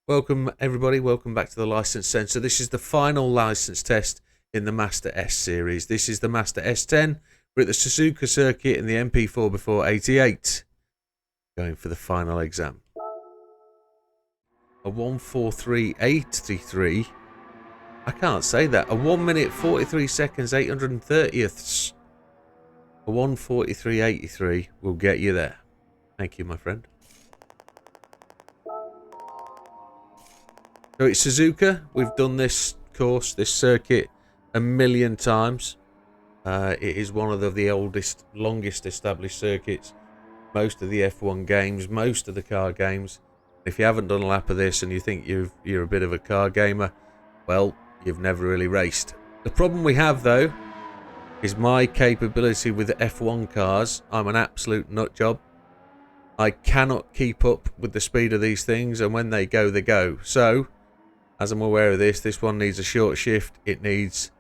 Welcome everybody, welcome back to the License Sensor. This is the final license test in the Master S series. This is the Master S10. We're at the Suzuka circuit in the MP4 before 88. Going for the final exam. A 1:43.83. I can't say that. A 1 minute 43 seconds 830ths. A 1:43.83 will get you there. Thank you, my friend. So it's Suzuka. We've done this course, this circuit, a million times. It is one of the oldest, longest established circuits. Most of the F1 games, most of the car games. If you haven't done a lap of this and you think you're a bit of a car gamer, well, you've never really raced. The problem we have, though, is my capability with the F1 cars. I'm an absolute nut job. I cannot keep up with the speed of these things, and when they go, they go. So, as I'm aware of this one needs a short shift. It needs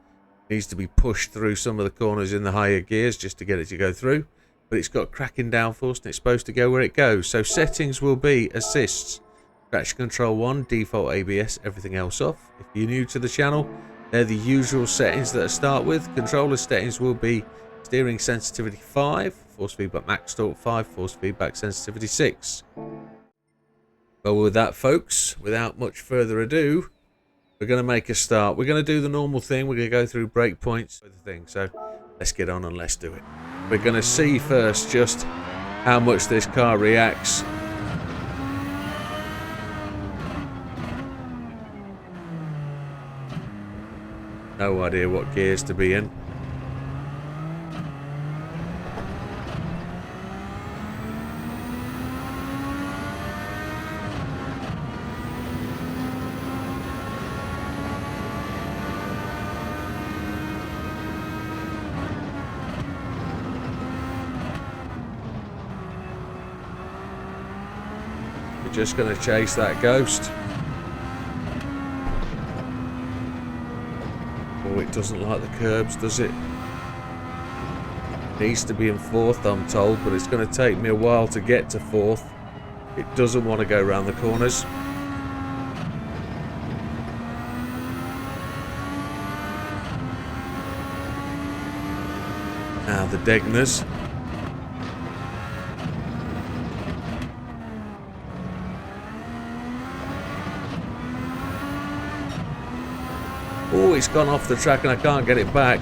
to be pushed through some of the corners in the higher gears just to get it to go through. But it's got cracking downforce and it's supposed to go where it goes. So settings will be assists. Traction control 1, default ABS, everything else off. If you're new to the channel, they're the usual settings that I start with. Controller settings will be steering sensitivity 5, force feedback max torque 5, force feedback sensitivity 6. Well, with that, folks, without much further ado, we're going to make a start. We're going to do the normal thing. We're going to go through breakpoints with the thing. So let's get on and let's do it. We're going to see first just how much this car reacts. No idea what gears to be in. Just going to chase that ghost. Oh, it doesn't like the curbs, does it? Needs to be in fourth, I'm told, but it's going to take me a while to get to fourth. It doesn't want to go around the corners. Now the Degners. Oh, it's gone off the track and I can't get it back.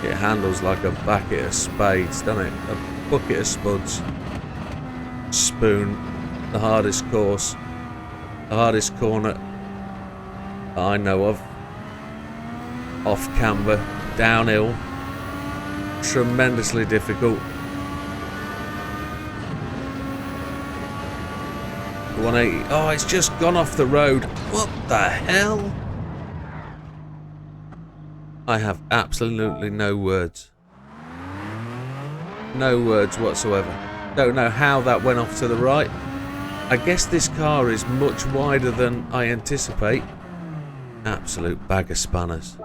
It handles like a bucket of spades, doesn't it? A bucket of spuds. Spoon. The hardest course. The hardest corner I know of. Off camber, downhill, tremendously difficult. 180. Oh, it's just gone off the road. What the hell? I have absolutely no words. No words whatsoever. Don't know how that went off to the right. I guess this car is much wider than I anticipate. Absolute bag of spanners.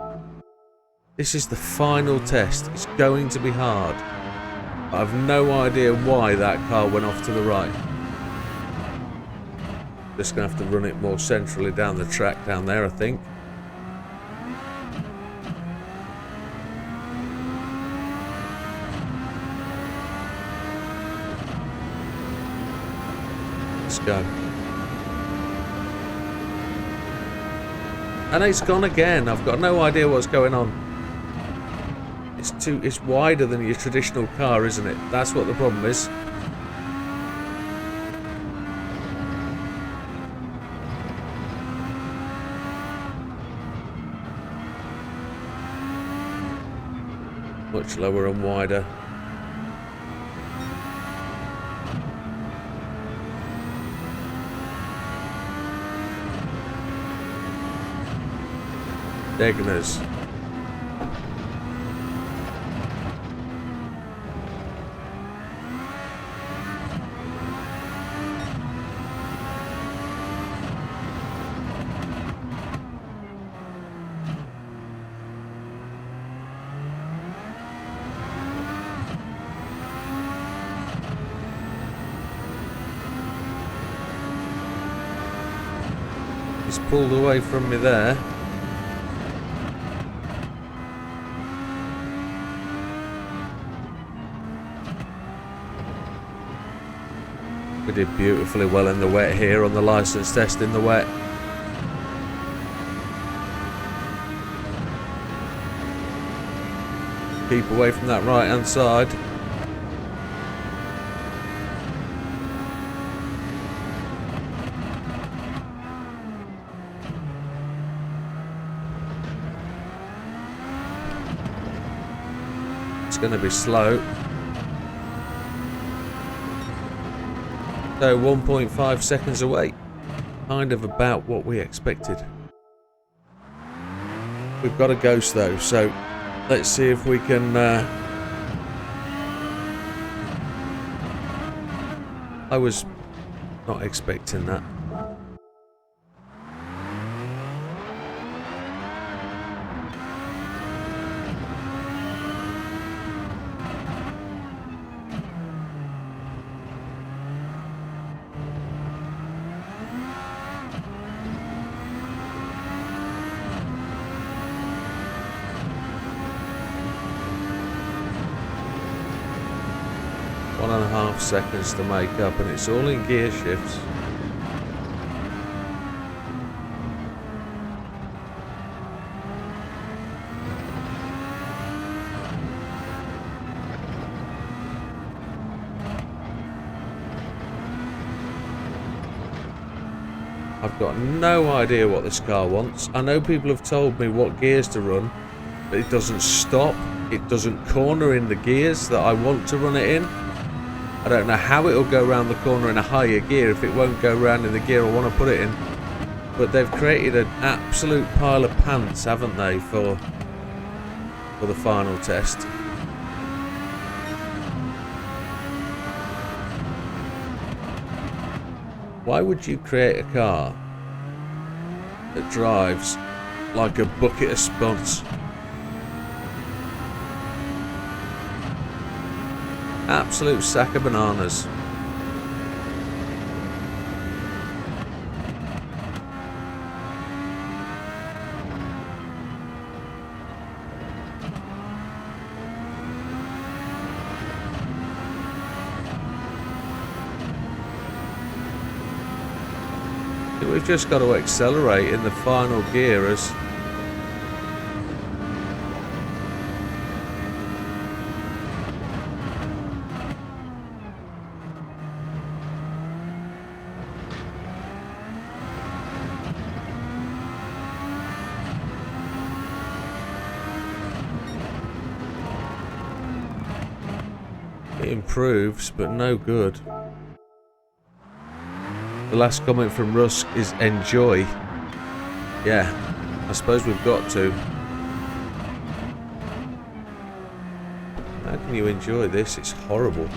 This is the final test. It's going to be hard. I've no idea why that car went off to the right. Just going to have to run it more centrally down the track down there, I think. Let's go. And it's gone again. I've got no idea what's going on. It's wider than your traditional car, isn't it? That's what the problem is. Much lower and wider. Degners. He's pulled away from me there. We did beautifully well in the wet here on the license test in the wet. Keep away from that right hand side. It's going to be slow. So 1.5 seconds away. Kind of about what we expected. We've got a ghost though, so let's see if we can... I was not expecting that. One and a half seconds to make up, and it's all in gear shifts. I've got no idea what this car wants. I know people have told me what gears to run, but it doesn't stop. It doesn't corner in the gears that I want to run it in. I don't know how it'll go around the corner in a higher gear if it won't go around in the gear I want to put it in. But they've created an absolute pile of pants, haven't they, for the final test. Why would you create a car that drives like a bucket of spuds? Absolute sack of bananas. We've just got to accelerate in the final gear as it improves, but no good. The last comment from Rusk is enjoy. Yeah, I suppose we've got to. How can you enjoy this? It's horrible.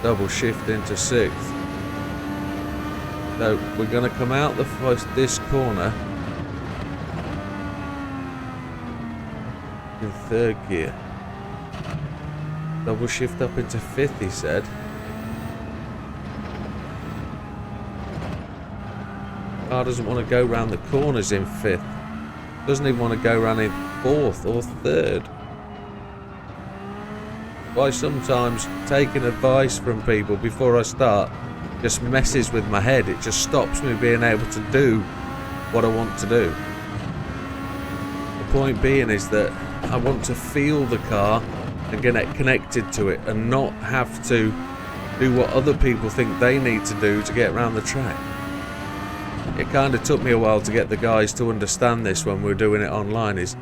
Double shift into 6th. So we're going to come out this corner in 3rd gear. Double shift up into 5th, he said. Car doesn't want to go round the corners in 5th. Doesn't even want to go round in 4th or 3rd. Why sometimes taking advice from people before I start just messes with my head. It just stops me being able to do what I want to do. The point being is that I want to feel the car and get connected to it and not have to do what other people think they need to do to get around the track. It kind of took me a while to get the guys to understand this when we were doing it online. Is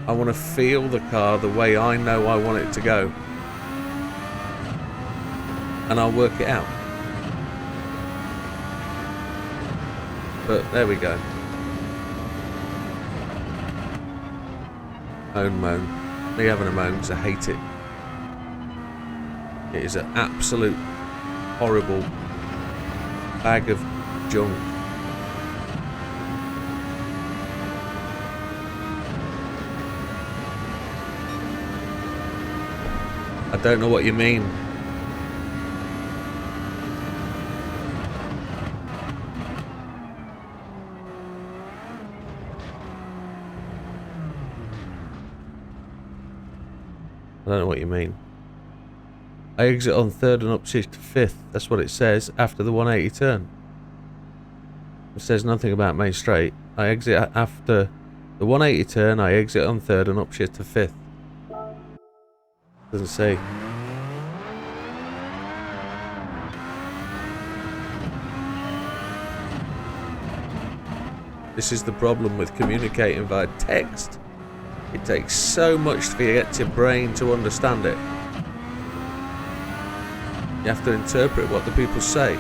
I want to feel the car the way I know I want it to go, and I'll work it out. But there we go. Moan. Me having a moan because I hate it. It is an absolute horrible bag of junk. I don't know what you mean. I don't know what you mean. I exit on 3rd and upshift to 5th. That's what it says after the 180 turn. It says nothing about main straight. I exit after the 180 turn. I exit on 3rd and upshift to 5th. Doesn't say. This is the problem with communicating via text. It takes so much for you to get your brain to understand it. You have to interpret what the people say.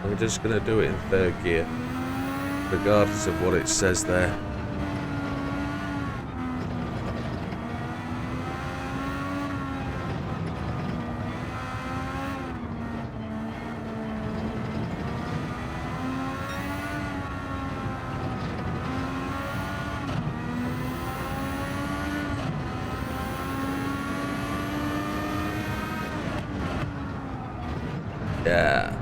I'm just going to do it in 3rd gear, regardless of what it says there. Yeah.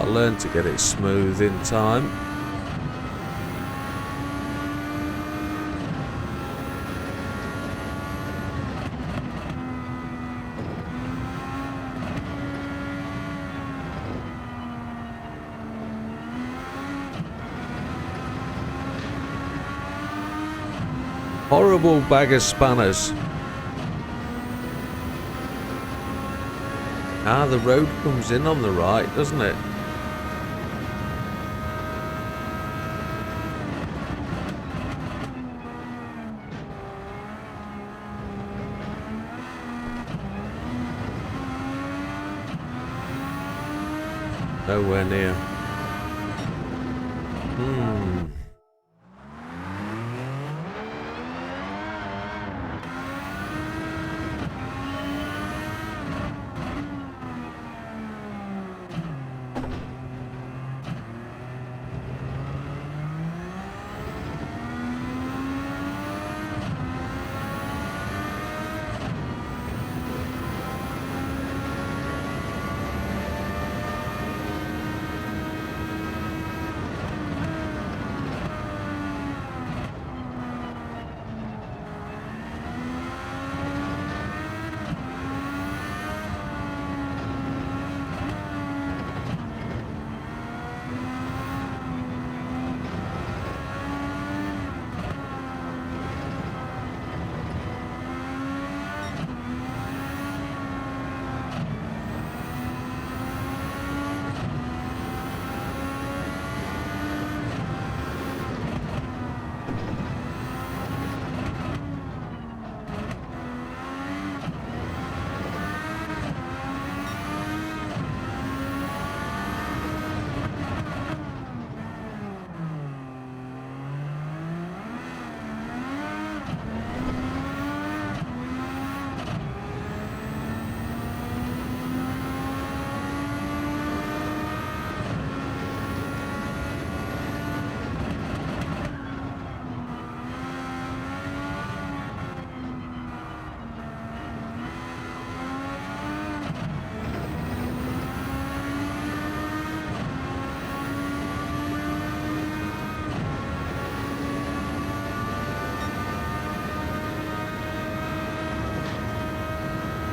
I'll learn to get it smooth in time. Horrible bag of spanners. Ah, the road comes in on the right, doesn't it? Nowhere near.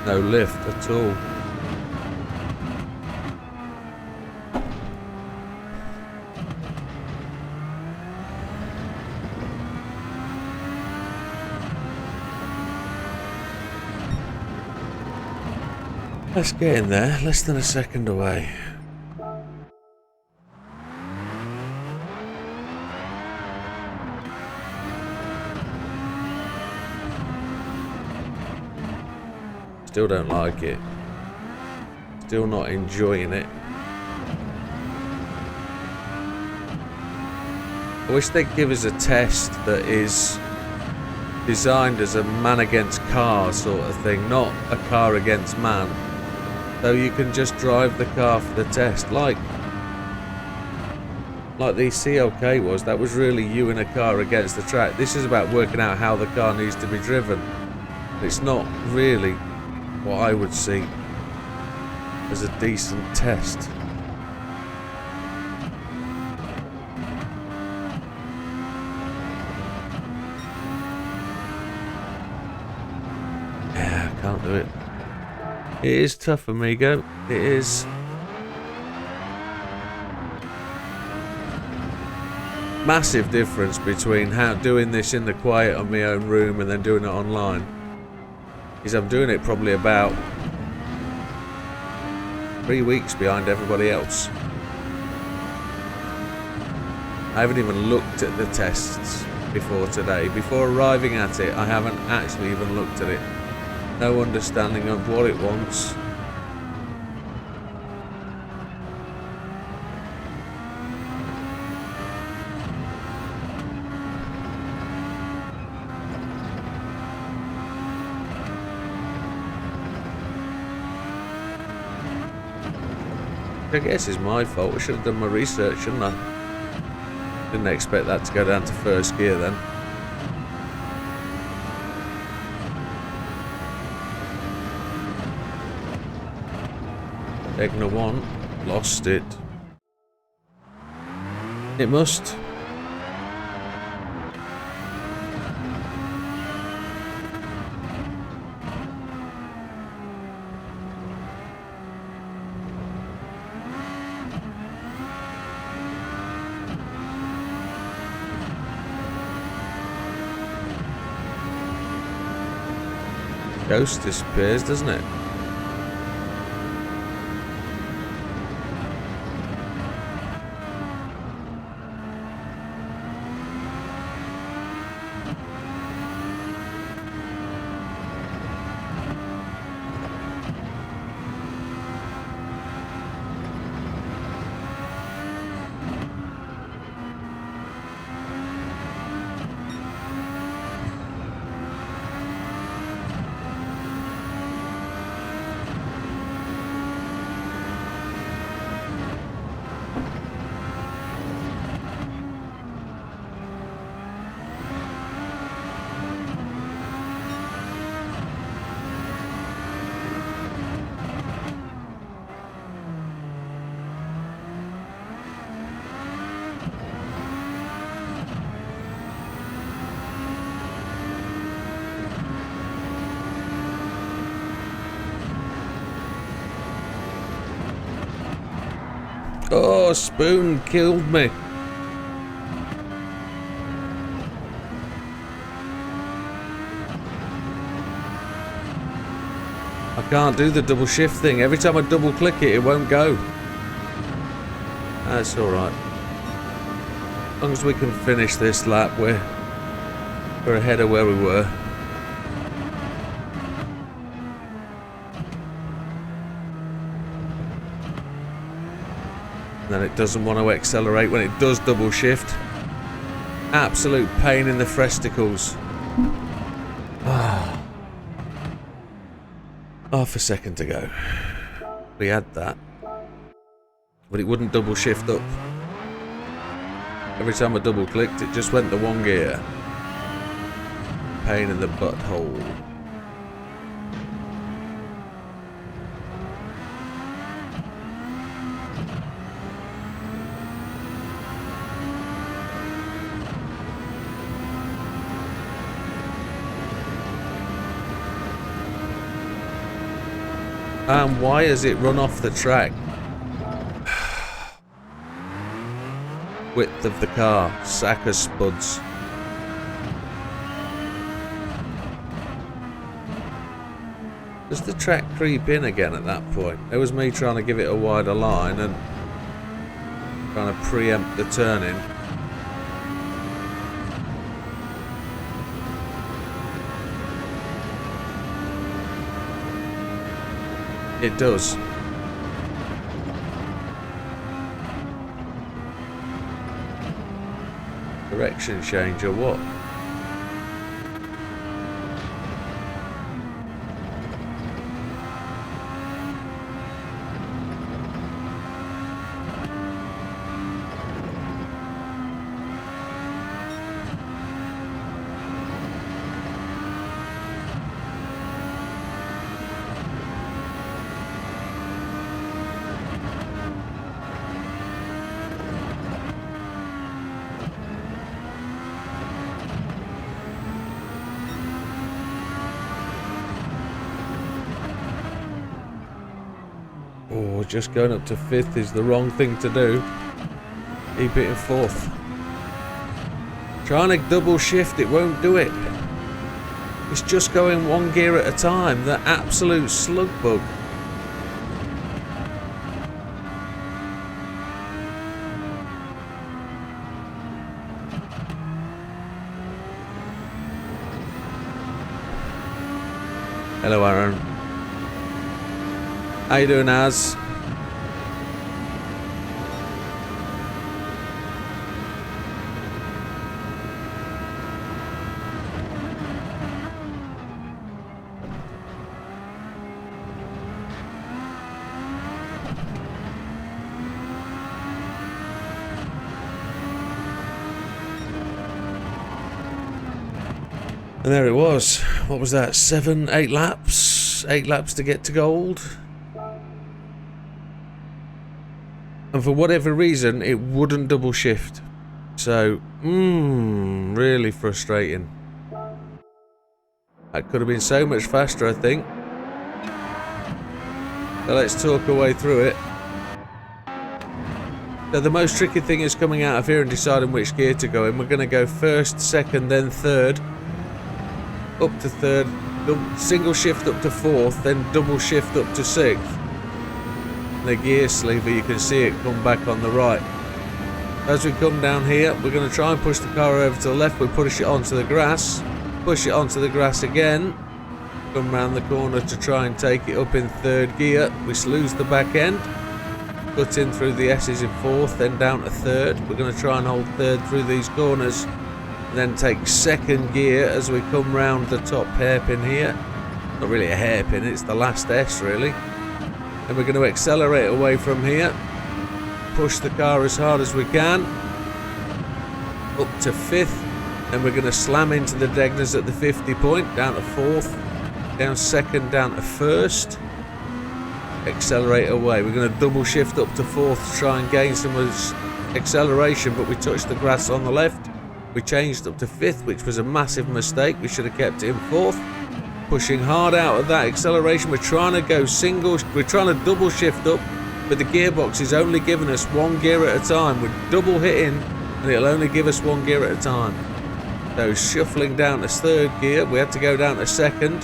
No lift at all. Let's get in there, less than a second away. Still don't like it. Still not enjoying it. I wish they'd give us a test that is designed as a man against car sort of thing, not a car against man. So you can just drive the car for the test, like the CLK was. That was really you in a car against the track. This is about working out how the car needs to be driven. It's not really what I would see as a decent test. Yeah, I can't do it. It is tough, amigo. It is. Massive difference between doing this in the quiet of my own room and then doing it online. Is I'm doing it probably about 3 weeks behind everybody else. I haven't even looked at the tests before today. Before arriving at it, I haven't actually even looked at it. No understanding of what it wants. I guess it's my fault. I should have done my research, shouldn't I? Didn't expect that to go down to first gear then. Egner 1, lost it. It must. Ghost disappears, doesn't it? Oh, Spoon killed me. I can't do the double shift thing. Every time I double click it, it won't go. That's alright. As long as we can finish this lap, we're ahead of where we were. And then it doesn't want to accelerate when it does double shift. Absolute pain in the fresticles. Half a second to go. We had that. But it wouldn't double shift up. Every time I double clicked, it just went the one gear. Pain in the butthole. And why has it run off the track? Width of the car, sack of spuds. Does the track creep in again at that point? It was me trying to give it a wider line and trying to preempt the turning. It does. Direction change or what? Oh, just going up to 5th is the wrong thing to do. Keep it in 4th. Trying to double shift, it won't do it. It's just going one gear at a time. The absolute slug bug. Hello, Aaron. How you doing, Az? And there it was. What was that? 7, 8 laps? 8 laps to get to gold? And for whatever reason, it wouldn't double shift. So, really frustrating. That could have been so much faster, I think. So let's talk our way through it. So the most tricky thing is coming out of here and deciding which gear to go in. We're going to go 1st, 2nd, then 3rd. Up to 3rd. Single shift up to 4th, then double shift up to 6th. The gear sleever, you can see it come back on the right. As we come down here, we're going to try and push the car over to the left. We push it onto the grass, push it onto the grass again, come round the corner to try and take it up in 3rd gear. We lose the back end, cut in through the S's in 4th, then down to 3rd. We're going to try and hold 3rd through these corners, and then take 2nd gear as we come round the top hairpin here. Not really a hairpin, it's the last S really. And we're going to accelerate away from here, push the car as hard as we can, up to 5th, and we're going to slam into the Degners at the 50 point, down to 4th, down 2nd, down to 1st, accelerate away. We're going to double shift up to 4th to try and gain some acceleration, but we touched the grass on the left. We changed up to 5th, which was a massive mistake. We should have kept it in 4th. Pushing hard out of that acceleration. We're trying to go single, we're trying to double shift up, but the gearbox is only giving us one gear at a time. We're double hitting and it'll only give us one gear at a time. So shuffling down to 3rd gear, we had to go down to 2nd,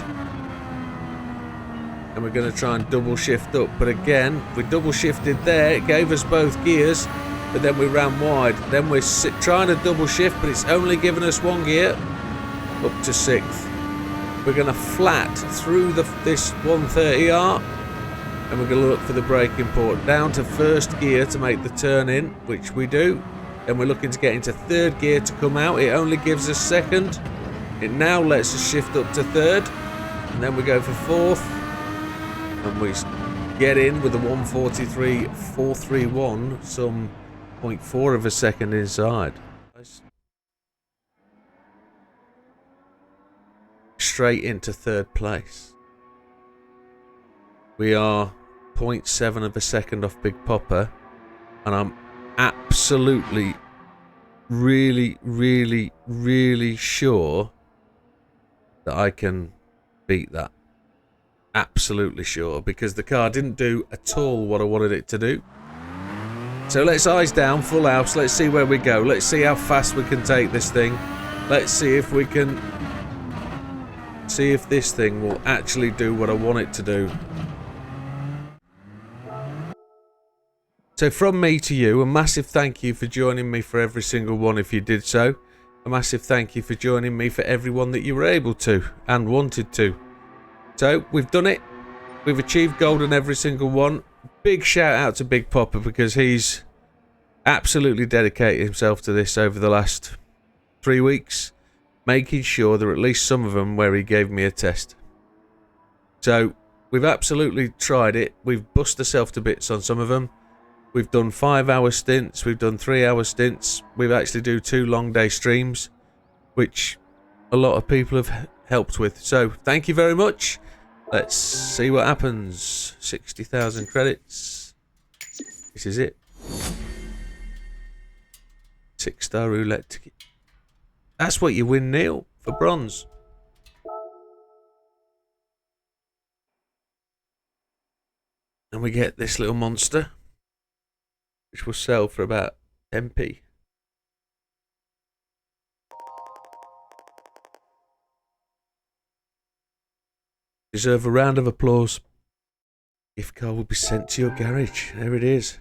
and we're going to try and double shift up, but again we double shifted there, it gave us both gears, but then we ran wide. Then we're trying to double shift, but it's only giving us one gear, up to 6th. We're going to flat through this 130R, and we're going to look for the braking port. Down to 1st gear to make the turn in, which we do. Then we're looking to get into 3rd gear to come out. It only gives us 2nd. It now lets us shift up to 3rd, and then we go for 4th, and we get in with a 143.431, some 0.4 of a second inside. Straight into 3rd place. We are 0.7 of a second off Big Popper, and I'm absolutely really sure that I can beat that. Absolutely sure, because the car didn't do at all what I wanted it to do. So let's eyes down, full house. Let's see where we go. Let's see how fast we can take this thing. Let's see if we can... see if this thing will actually do what I want it to do. So from me to you, a massive thank you for joining me for every single one if you did so. A massive thank you for joining me for everyone that you were able to and wanted to. So we've done it. We've achieved gold on every single one. Big shout out to Big Popper because he's absolutely dedicated himself to this over the last 3 weeks, making sure there are at least some of them where he gave me a test. So we've absolutely tried it. We've bust ourselves to bits on some of them. We've done 5-hour stints. We've done 3-hour stints. We've actually do 2 long day streams, which a lot of people have helped with. So thank you very much. Let's see what happens. 60,000 credits. This is it. 6-star roulette ticket. That's what you win, Neil, for bronze. And we get this little monster, which will sell for about 10p. Deserve a round of applause. Gift card will be sent to your garage. There it is.